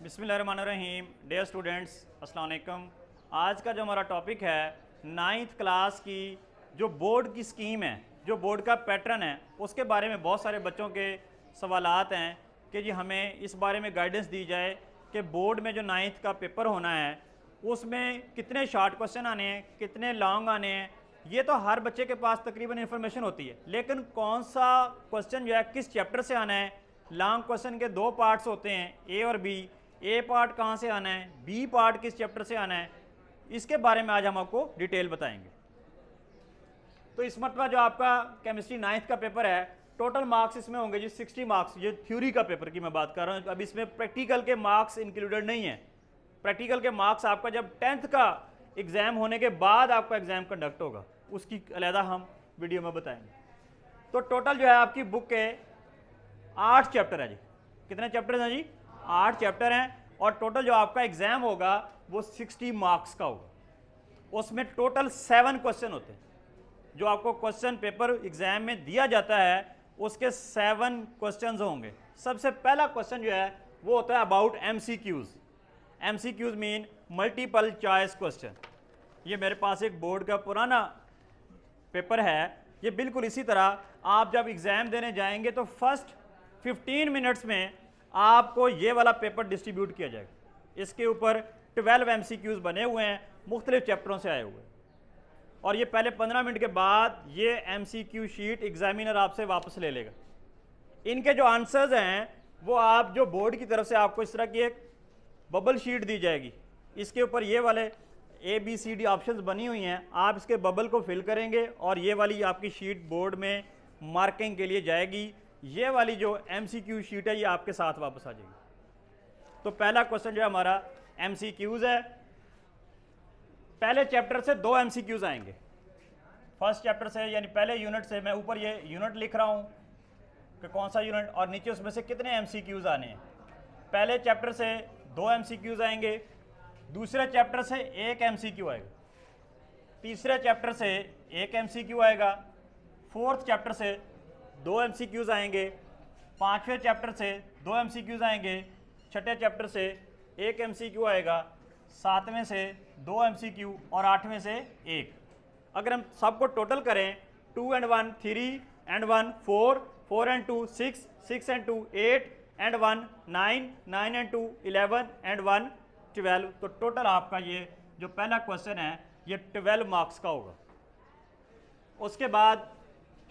बिस्मिल्लाहिर्रहमानिर्रहीम। Dear students, अस्सलाम वालेकुम। आज का जो हमारा टॉपिक है 9th क्लास की जो बोर्ड की स्कीम है, जो बोर्ड का पैटर्न है, उसके बारे में बहुत सारे बच्चों के सवालात हैं कि जी हमें इस बारे में गाइडेंस दी जाए कि बोर्ड में जो 9th का पेपर होना है उसमें कितने शॉर्ट क्वेश्चन आने हैं, कितने लॉन्ग आने हैं। ये तो हर बच्चे के पास तकरीबन इन्फॉर्मेशन होती है, लेकिन कौन सा क्वेश्चन जो है किस चैप्टर से आना है। लॉन्ग क्वेश्चन के दो पार्ट्स होते हैं, ए और बी। ए पार्ट कहाँ से आना है, बी पार्ट किस चैप्टर से आना है, इसके बारे में आज हम आपको डिटेल बताएंगे। तो इस मरतबा जो आपका केमिस्ट्री 9th का पेपर है, टोटल मार्क्स इसमें होंगे जी 60 मार्क्स। ये थ्योरी का पेपर की मैं बात कर रहा हूँ, अब इसमें प्रैक्टिकल के मार्क्स इंक्लूडेड नहीं है। प्रैक्टिकल के मार्क्स आपका जब 10th का एग्ज़ाम होने के बाद आपका एग्ज़ाम कंडक्ट होगा, उसकी अलहदा हम वीडियो में बताएंगे। तो टोटल जो है आपकी बुक के 8 चैप्टर है जी। कितने चैप्टर हैं जी? 8 चैप्टर हैं। और टोटल जो आपका एग्ज़ाम होगा वो 60 मार्क्स का होगा। उसमें टोटल 7 क्वेश्चन होते हैं। जो आपको क्वेश्चन पेपर एग्ज़ाम में दिया जाता है उसके 7 क्वेश्चंस होंगे। सबसे पहला क्वेश्चन जो है वो होता है about MCQs। MCQs mean multiple choice question. ये मेरे पास एक बोर्ड का पुराना पेपर है। ये बिल्कुल इसी तरह आप जब एग्ज़ाम देने जाएंगे तो फर्स्ट 15 मिनट्स में आपको ये वाला पेपर डिस्ट्रीब्यूट किया जाएगा। इसके ऊपर 12 MCQs बने हुए हैं, मुख्तलिफ चैप्टरों से आए हुए हैं। और ये पहले 15 मिनट के बाद ये MCQ शीट एग्जामिनर आपसे वापस ले लेगा। इनके जो आंसर्स हैं वो आप जो बोर्ड की तरफ से आपको इस तरह की एक बबल शीट दी जाएगी। इसके ऊपर ये वाले ABCD ऑप्शंस बनी हुई हैं, आप इसके बबल को फिल करेंगे और ये वाली आपकी शीट बोर्ड में मार्किंग के लिए जाएगी। ये वाली जो MCQ शीट है ये आपके साथ वापस आ जाएगी। तो पहला क्वेश्चन जो है हमारा MCQs है। पहले चैप्टर से 2 MCQs आएंगे। फर्स्ट चैप्टर से यानी पहले यूनिट से, मैं ऊपर ये यूनिट लिख रहा हूँ कि कौन सा यूनिट और नीचे उसमें से कितने MCQs आने हैं। पहले चैप्टर से 2 MCQs आएंगे, दूसरे चैप्टर से 1 MCQ आएगा, तीसरे चैप्टर से 1 MCQ आएगा, फोर्थ चैप्टर से 2 MCQs आएंगे, पाँचवें चैप्टर से 2 MCQs आएंगे, छठे चैप्टर से 1 MCQ आएगा, सातवें से 2 MCQ और आठवें से 1। अगर हम सबको टोटल करें 2 and 1 3 and 1 4, 4 and 2 6, 6 and 2 8 and 1 9, 9 and 2 11 and 1 12। तो टोटल आपका ये जो पहला क्वेश्चन है ये 12 मार्क्स का होगा। उसके बाद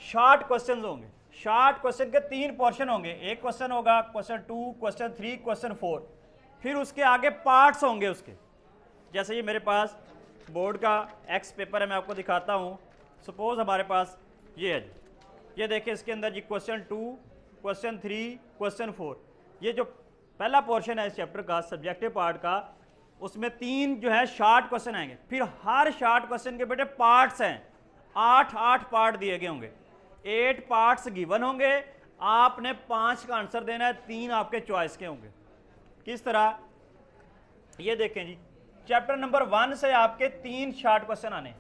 शॉर्ट क्वेश्चंस होंगे। शॉर्ट क्वेश्चन के 3 पोर्शन होंगे। एक क्वेश्चन होगा क्वेश्चन 2, क्वेश्चन 3, क्वेश्चन 4। फिर उसके आगे पार्ट्स होंगे उसके। जैसे ये मेरे पास बोर्ड का X पेपर है, मैं आपको दिखाता हूँ। सपोज हमारे पास ये है जी, ये देखिए इसके अंदर जी क्वेश्चन 2, क्वेश्चन 3, क्वेश्चन 4। ये जो पहला पोर्शन है इस चैप्टर का सब्जेक्टिव पार्ट का, उसमें 3 जो है शॉर्ट क्वेश्चन आएंगे। फिर हर शॉर्ट क्वेश्चन के बेटे पार्ट्स हैं, 8 पार्ट दिए गए होंगे, 8 पार्ट्स गिवन होंगे। आपने 5 का आंसर देना है, 3 आपके चॉइस के होंगे। किस तरह, ये देखें जी, चैप्टर नंबर 1 से आपके 3 शॉर्ट क्वेश्चन आने,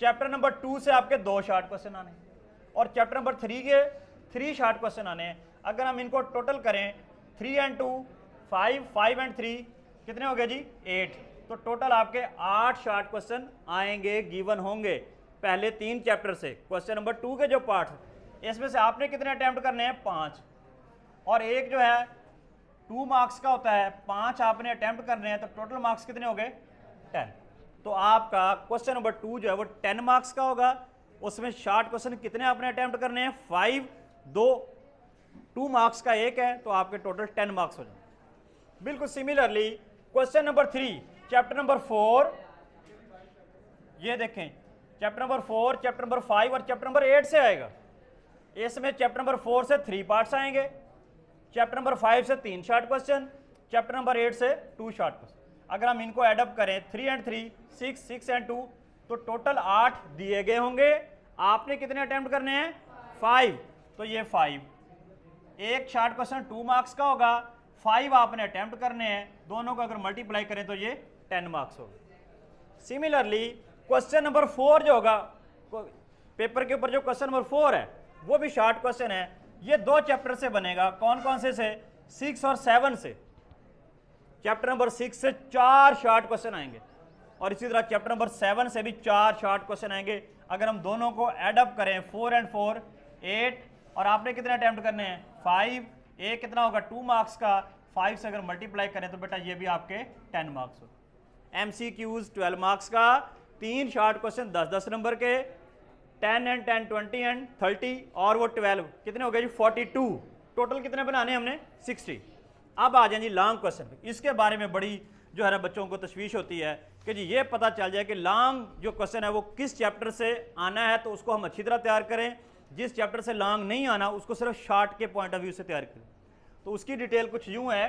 चैप्टर नंबर 2 से आपके 2 शॉर्ट क्वेश्चन आने और चैप्टर नंबर 3 के 3 शॉर्ट क्वेश्चन आने हैं। अगर हम इनको टोटल करें 3 and 2 5, 5 and 3 कितने हो गए जी 8। तो टोटल आपके 8 शॉर्ट क्वेश्चन आएंगे, गिवन होंगे पहले 3 चैप्टर से। क्वेश्चन नंबर 2 के जो पार्ट, इसमें से आपने कितने अटैम्प्ट करने हैं 5, और एक जो है 2 मार्क्स का होता है, 5 आपने अटैम्प्ट करने हैं। तो टोटल मार्क्स कितने हो गए 10। तो आपका क्वेश्चन नंबर 2 जो है वो 10 मार्क्स का होगा। उसमें शॉर्ट क्वेश्चन कितने आपने अटैम्प्ट करने हैं 5, 2 मार्क्स का एक है, तो आपके टोटल 10 मार्क्स हो जाए। बिल्कुल similarly question number 3 chapter number 4, ये देखें चैप्टर नंबर 4, चैप्टर नंबर 5 और चैप्टर नंबर 8 से आएगा। इसमें चैप्टर नंबर 4 से 3 पार्ट्स आएंगे, चैप्टर नंबर 5 से 3 शॉर्ट क्वेश्चन, चैप्टर नंबर 8 से 2 शॉर्ट क्वेश्चन। अगर हम इनको एडअप करें 3 and 3, 6, 6 and 2, तो टोटल 8 दिए गए होंगे। आपने कितने अटेम्प्ट करने हैं 5, तो ये 5। एक शॉर्ट क्वेश्चन 2 मार्क्स का होगा, 5 आपने अटेम्प्ट करने हैं, दोनों को अगर मल्टीप्लाई करें तो ये 10 मार्क्स होगा। सिमिलरली क्वेश्चन नंबर 4 जो होगा पेपर के ऊपर, जो क्वेश्चन नंबर 4 है वो भी शॉर्ट क्वेश्चन है। ये 2 चैप्टर से बनेगा। कौन कौन से 6 और 7 से। चैप्टर नंबर 6 से 4 शॉर्ट क्वेश्चन आएंगे और इसी तरह चैप्टर नंबर 7 से भी 4 शॉर्ट क्वेश्चन आएंगे। अगर हम दोनों को एडअप करें 4 और 4 8, और आपने कितने अटेम्प्ट करने हैं 5, ए कितना होगा 2 मार्क्स का, 5 से अगर मल्टीप्लाई करें तो बेटा ये भी आपके 10 मार्क्स हो। MCQs 12 मार्क्स का, 3 शॉर्ट क्वेश्चन 10-10 नंबर के, 10 एंड 10 20 एंड 30 और वो 12 कितने हो गए जी 42। टोटल कितने बनाने हमने 60। अब आ जाए जी लॉन्ग क्वेश्चन पे। इसके बारे में बड़ी जो है ना बच्चों को तशवीश होती है कि जी ये पता चल जाए कि लॉन्ग जो क्वेश्चन है वो किस चैप्टर से आना है, तो उसको हम अच्छी तरह तैयार करें। जिस चैप्टर से लॉन्ग नहीं आना उसको सिर्फ शॉर्ट के पॉइंट ऑफ व्यू से तैयार करें। तो उसकी डिटेल कुछ यूं है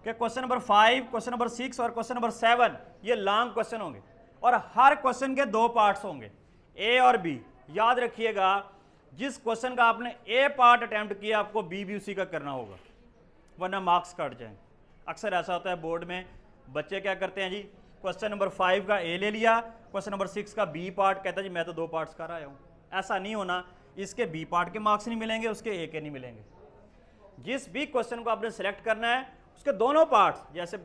कि क्वेश्चन नंबर 5, क्वेश्चन नंबर 6 और क्वेश्चन नंबर 7 ये लॉन्ग क्वेश्चन होंगे और हर क्वेश्चन के 2 पार्ट्स होंगे, ए और बी। याद रखिएगा जिस क्वेश्चन का आपने ए पार्ट अटेम्प्ट किया आपको बी भी उसी का करना होगा, वरना मार्क्स कट जाएंगे। अक्सर ऐसा होता है बोर्ड में, बच्चे क्या करते हैं जी क्वेश्चन नंबर 5 का ए ले लिया, क्वेश्चन नंबर 6 का बी पार्ट, कहता है जी मैं तो 2 पार्ट्स कर आया हूँ। ऐसा नहीं होना, इसके बी पार्ट के मार्क्स नहीं मिलेंगे, उसके ए के नहीं मिलेंगे। जिस भी क्वेश्चन को आपने सेलेक्ट करना है उसके दोनों पार्ट्स, जैसे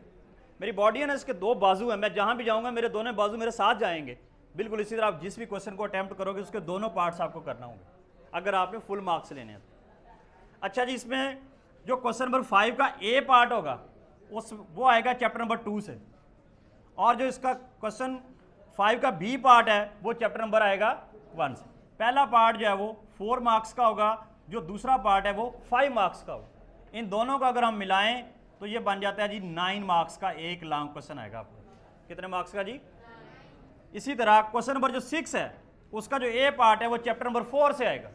मेरी बॉडी है ना इसके 2 बाजू हैं, मैं जहाँ भी जाऊँगा मेरे दोनों बाजू मेरे साथ जाएंगे, बिल्कुल इसी तरह आप जिस भी क्वेश्चन को अटेम्प्ट करोगे उसके दोनों पार्ट्स आपको करना होंगे अगर आपने फुल मार्क्स लेने हैं तो। अच्छा जी, इसमें जो क्वेश्चन नंबर 5 का ए पार्ट होगा वो आएगा चैप्टर नंबर 2 से, और जो इसका क्वेश्चन 5 का बी पार्ट है वो चैप्टर नंबर आएगा 1 से। पहला पार्ट जो है वो 4 मार्क्स का होगा, जो दूसरा पार्ट है वो 5 मार्क्स का होगा। इन दोनों को अगर हम मिलाएं तो ये बन जाता है जी 9 मार्क्स का एक लॉन्ग क्वेश्चन आएगा आपको। कितने मार्क्स का जी? इसी तरह क्वेश्चन नंबर जो 6 है उसका जो ए पार्ट है वो चैप्टर नंबर 4 से आएगा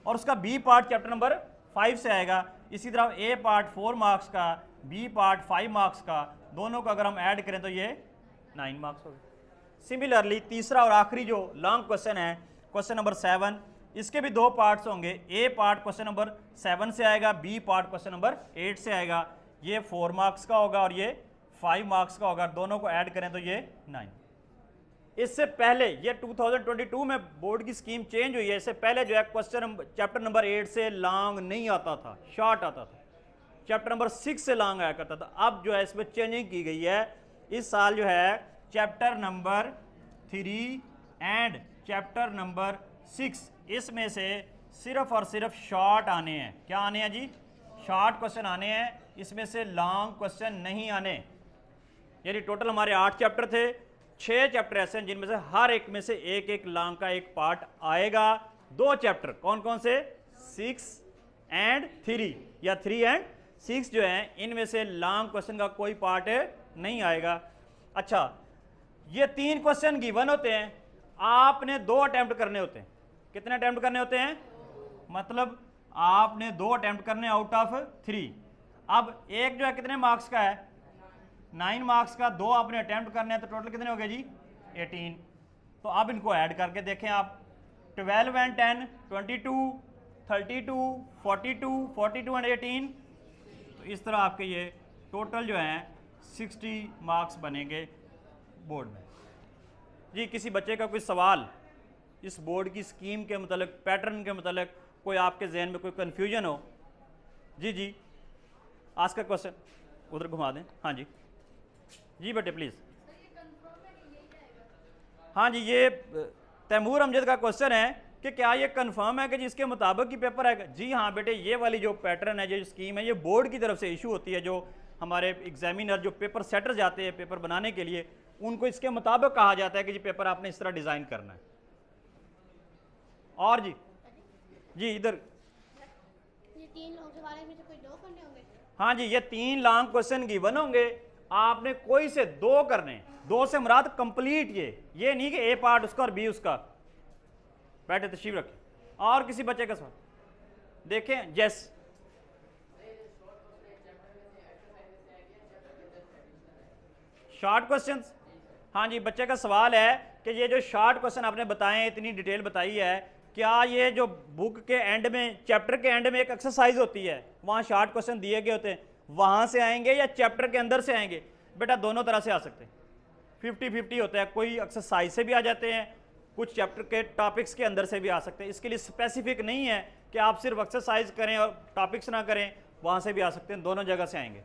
और उसका बी पार्ट चैप्टर नंबर 5 से आएगा। इसी तरह ए पार्ट 4 मार्क्स का, बी पार्ट 5 मार्क्स का, दोनों को अगर हम ऐड करें तो ये 9 मार्क्स हो गए। सिमिलरली तीसरा और आखिरी जो लॉन्ग क्वेश्चन है क्वेश्चन नंबर 7, इसके भी 2 पार्ट्स होंगे। ए पार्ट क्वेश्चन नंबर 7 से आएगा, बी पार्ट क्वेश्चन नंबर 8 से आएगा। ये 4 मार्क्स का होगा और ये 5 मार्क्स का होगा, दोनों को ऐड करें तो ये 9। इससे पहले ये 2022 में बोर्ड की स्कीम चेंज हुई है। इससे पहले जो है क्वेश्चन चैप्टर नंबर 8 से लॉन्ग नहीं आता था, शॉर्ट आता था। चैप्टर नंबर 6 से लॉन्ग आया करता था। अब जो है इसमें चेंजिंग की गई है। इस साल जो है chapter number 3 and chapter number 6 इसमें से सिर्फ और सिर्फ शॉर्ट आने हैं। क्या आने हैं जी? शॉर्ट क्वेश्चन आने हैं, इसमें से लॉन्ग क्वेश्चन नहीं आने। यानी टोटल हमारे 8 चैप्टर थे, 6 चैप्टर ऐसे हैं जिनमें से हर एक में से एक एक लॉन्ग का एक पार्ट आएगा। 2 चैप्टर कौन कौन से? 6 एंड 3 या 3 एंड 6 जो हैं इनमें से लॉन्ग क्वेश्चन का कोई पार्ट नहीं आएगा। अच्छा, ये 3 क्वेश्चन गिवन होते हैं, आपने 2 अटेम्प्ट करने होते हैं। कितने अटेम्प्ट करने होते हैं? मतलब आपने 2 अटेम्प्ट करने आउट ऑफ 3। अब एक जो है कितने मार्क्स का है? 9 मार्क्स का। 2 आपने अटेम्प्ट करने हैं तो टोटल कितने हो गए जी? 18। तो अब इनको ऐड करके देखें आप, 12 एंड 10 22, 32, 42, 42 एंड 18। तो इस तरह आपके ये टोटल जो हैं 60 मार्क्स बनेंगे बोर्ड में। जी किसी बच्चे का कोई सवाल इस बोर्ड की स्कीम के मतलब, पैटर्न के मतलब, कोई आपके जहन में कोई कन्फ्यूजन हो? जी जी, आज का क्वेश्चन उधर घुमा दें। हाँ जी जी बेटे प्लीज़। हाँ जी, ये तैमूर अमजद का क्वेश्चन है कि क्या ये कंफर्म है कि जिसके मुताबिक ही पेपर आएगा? जी हाँ बेटे, ये वाली जो पैटर्न है, जो स्कीम है, ये बोर्ड की तरफ से इशू होती है। जो हमारे एग्जामिनर जो पेपर सेटर जाते हैं पेपर बनाने के लिए, उनको इसके मुताबिक कहा जाता है कि जी पेपर आपने इस तरह डिज़ाइन करना है। और जी जी इधर ये 3 लोगों के बारे में से कोई 2 करने होंगे? हाँ जी, ये 3 लॉन्ग क्वेश्चन गिवन होंगे, आपने कोई से 2 करने। 2 से मुराद कंप्लीट, ये नहीं कि ए पार्ट उसका और बी उसका। बैठे तशरीफ रखें। और किसी बच्चे का सवाल देखें? जैस शॉर्ट क्वेश्चंस। हाँ जी, बच्चे का सवाल है कि ये जो शॉर्ट क्वेश्चन आपने बताए, इतनी डिटेल बताई है, क्या ये जो बुक के एंड में, चैप्टर के एंड में एक एक्सरसाइज होती है, वहाँ शॉर्ट क्वेश्चन दिए गए होते हैं, वहाँ से आएंगे या चैप्टर के अंदर से आएंगे? बेटा दोनों तरह से आ सकते हैं, 50-50 होता है। कोई एक्सरसाइज से भी आ जाते हैं, कुछ चैप्टर के टॉपिक्स के अंदर से भी आ सकते हैं। इसके लिए स्पेसिफिक नहीं है कि आप सिर्फ एक्सरसाइज करें और टॉपिक्स ना करें, वहाँ से भी आ सकते हैं, दोनों जगह से आएंगे।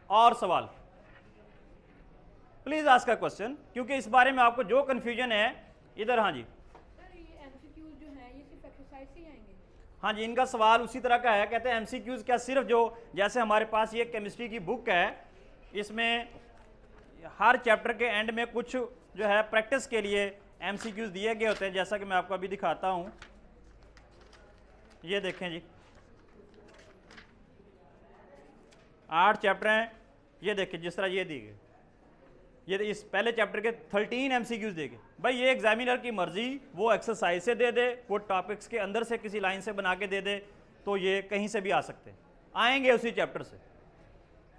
और सवाल, प्लीज आस्क अ क्वेश्चन, क्योंकि इस बारे में आपको जो कंफ्यूजन है इधर। हाँ जी, सर ये एमसीक्यूज जो हैं ये सिर्फ एक्सरसाइज से ही आएंगे? हाँ जी, इनका सवाल उसी तरह का है। कहते हैं एमसीक्यूज क्या सिर्फ जो, जैसे हमारे पास ये केमिस्ट्री की बुक है, इसमें हर चैप्टर के एंड में कुछ जो है प्रैक्टिस के लिए एमसीक्यूज दिए गए होते हैं, जैसा कि मैं आपको अभी दिखाता हूँ। ये देखें जी, 8 चैप्टर हैं, ये देखें जिस तरह ये दिए गए, ये इस पहले चैप्टर के 13 एमसीक्यूज देंगे। भाई ये एग्जामिनर की मर्जी, वो एक्सरसाइज से दे दे, वो टॉपिक्स के अंदर से किसी लाइन से बना के दे दे, तो ये कहीं से भी आ सकते हैं, आएंगे उसी चैप्टर से।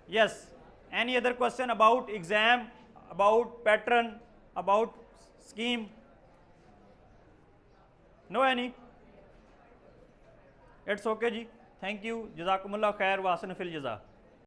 Yes, any other question about exam, about pattern, about scheme? No any? It's okay जी, थैंक यू, जज़ाकुमुल्लाह खैर, वासन फिल जज़ा।